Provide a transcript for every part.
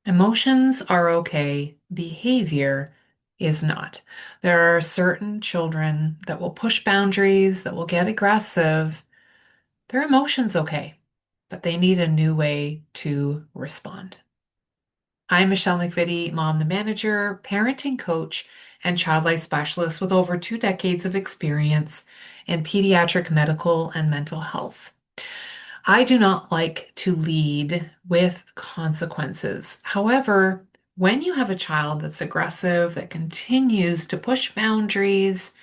Emotions are okay, behavior is not. There are certain children that will push boundaries, that will get aggressive. Their emotions okay, but they need a new way to respond. I'm Michelle McVitie, mom the manager, parenting coach, and child life specialist with over 2 decades of experience in pediatric medical and mental health. I do not like to lead with consequences. However, when you have a child that's aggressive, that continues to push boundaries,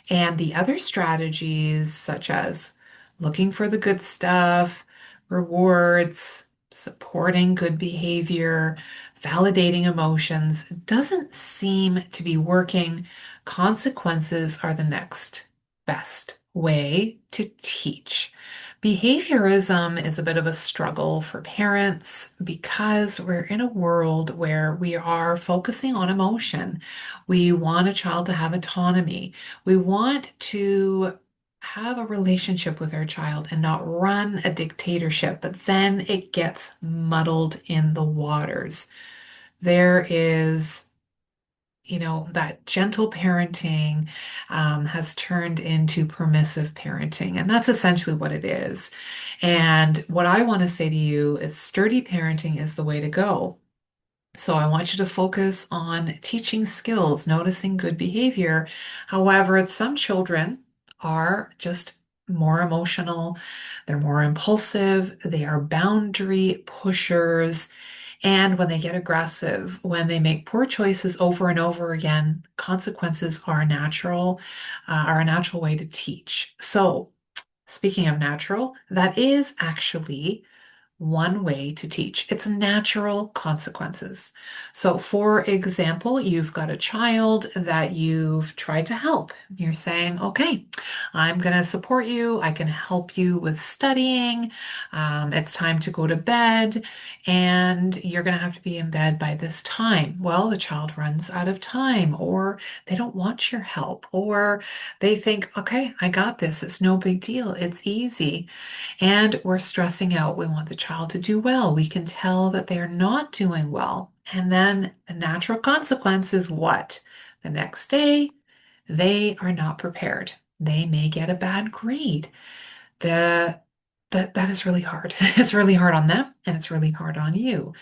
and the other strategies, such as looking for the good stuff, rewards, supporting good behavior, validating emotions, doesn't seem to be working, consequences are the next best way to teach. Behaviorism is a bit of a struggle for parents because we're in a world where we are focusing on emotion. We want a child to have autonomy. We want to have a relationship with our child and not run a dictatorship, but then it gets muddled in the waters. There is, that gentle parenting has turned into permissive parenting, and that's essentially what it is. And what I want to say to you is sturdy parenting is the way to go. So I want you to focus on teaching skills, noticing good behavior. However, some children are just more emotional, they're more impulsive, they are boundary pushers, and when they get aggressive, when they make poor choices over and over again, consequences are a natural way to teach. So, speaking of natural, that is actually one way to teach. It's natural consequences. So, for example, you've got a child that you've tried to help. You're saying, okay, I'm going to support you. I can help you with studying. It's time to go to bed, and you're going to have to be in bed by this time. Well, the child runs out of time, or they don't want your help, or they think, okay, I got this. It's no big deal. It's easy. And we're stressing out. We want the child to do well. We can tell that they're not doing well. And then the natural consequence is what? The next day, they are not prepared. They may get a bad grade. The that is really hard. It's really hard on them and it's really hard on you.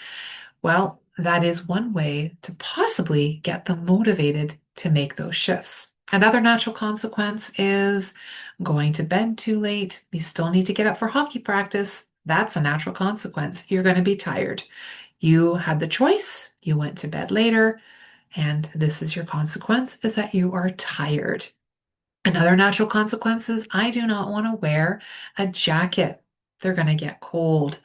Well, that is one way to possibly get them motivated to make those shifts. Another natural consequence is going to bed too late. You still need to get up for hockey practice. That's a natural consequence. You're going to be tired. You had the choice. You went to bed later, and this is your consequence, is that you are tired. Another natural consequence is I do not want to wear a jacket. They're going to get cold.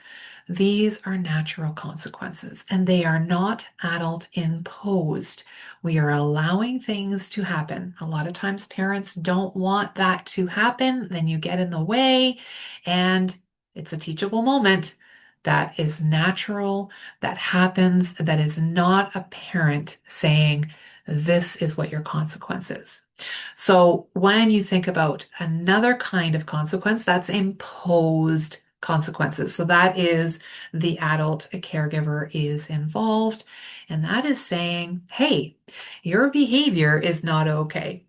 These are natural consequences, and they are not adult imposed. We are allowing things to happen. A lot of times, parents don't want that to happen. Then you get in the way, and it's a teachable moment that is natural, that happens, that is not a parent saying, this is what your consequence is. So when you think about another kind of consequence, that's imposed consequences. So that is the adult, a caregiver is involved, and that is saying, hey, your behavior is not okay.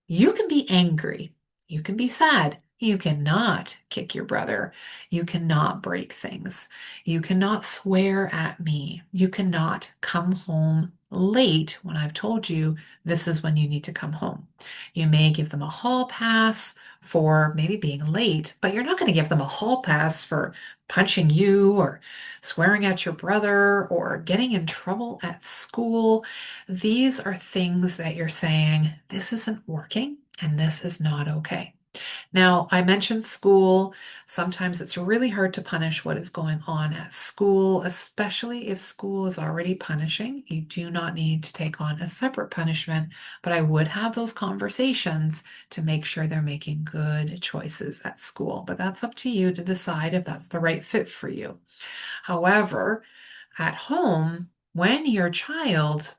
You can be angry. You can be sad. You cannot kick your brother. You cannot break things. You cannot swear at me. You cannot come home late when I've told you this is when you need to come home. You may give them a hall pass for maybe being late, but you're not going to give them a hall pass for punching you or swearing at your brother or getting in trouble at school. These are things that you're saying, this isn't working and this is not okay. Now, I mentioned school. Sometimes it's really hard to punish what is going on at school, especially if school is already punishing. You do not need to take on a separate punishment, but I would have those conversations to make sure they're making good choices at school. But that's up to you to decide if that's the right fit for you. However, at home, when your child,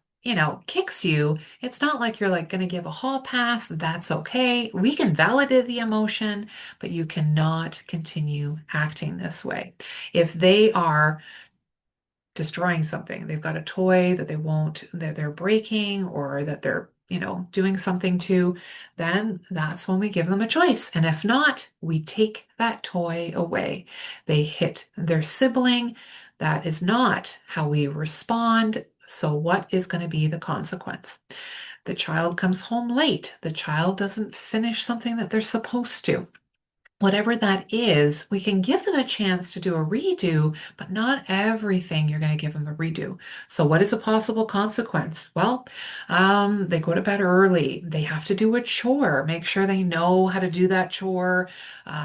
kicks you, it's not like you're like going to give a hall pass. That's okay. We can validate the emotion, but you cannot continue acting this way. If they are destroying something. They've got a toy that that they're breaking or that they're, doing something to, then that's when we give them a choice. And if not, we take that toy away. They hit their sibling. That is not how we respond. So what is going to be the consequence? The child comes home late. The child doesn't finish something that they're supposed to. Whatever that is, we can give them a chance to do a redo, but not everything you're going to give them a redo. So what is a possible consequence? Well, they go to bed early. They have to do a chore. Make sure they know how to do that chore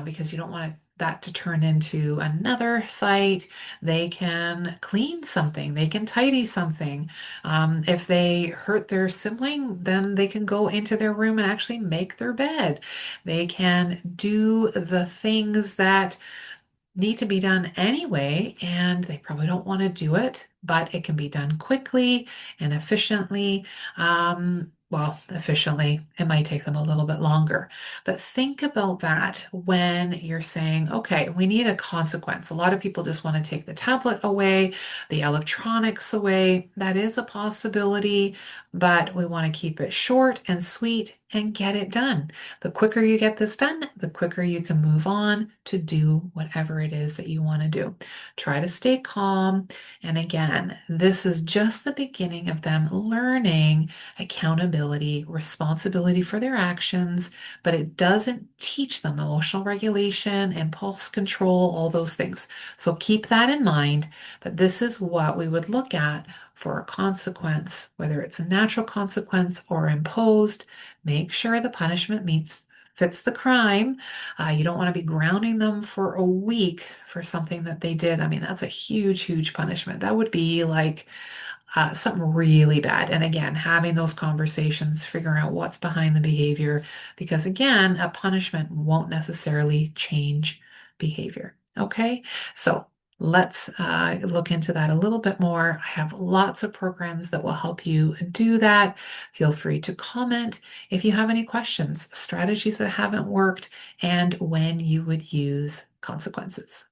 because you don't want that to turn into another fight. They can clean something. They can tidy something. If they hurt their sibling, then they can go into their room and actually make their bed. They can do the things that need to be done anyway, and they probably don't want to do it, but it can be done quickly and efficiently. Well, efficiently, it might take them a little bit longer. But think about that when you're saying, okay, we need a consequence. A lot of people just want to take the tablet away, the electronics away. That is a possibility, but we want to keep it short and sweet and get it done. The quicker you get this done, the quicker you can move on to do whatever it is that you want to do. Try to stay calm. And again, this is just the beginning of them learning accountability, responsibility for their actions, but it doesn't teach them emotional regulation, impulse control, all those things. So keep that in mind. But this is what we would look at for a consequence, whether it's a natural consequence or imposed. Make sure the punishment fits the crime. You don't want to be grounding them for a week for something that they did. I mean, that's a huge, huge punishment. That would be like something really bad. And again, having those conversations, figuring out what's behind the behavior, because again, a punishment won't necessarily change behavior. Okay, so let's look into that a little bit more. I have lots of programs that will help you do that. Feel free to comment if you have any questions, strategies that haven't worked, and when you would use consequences.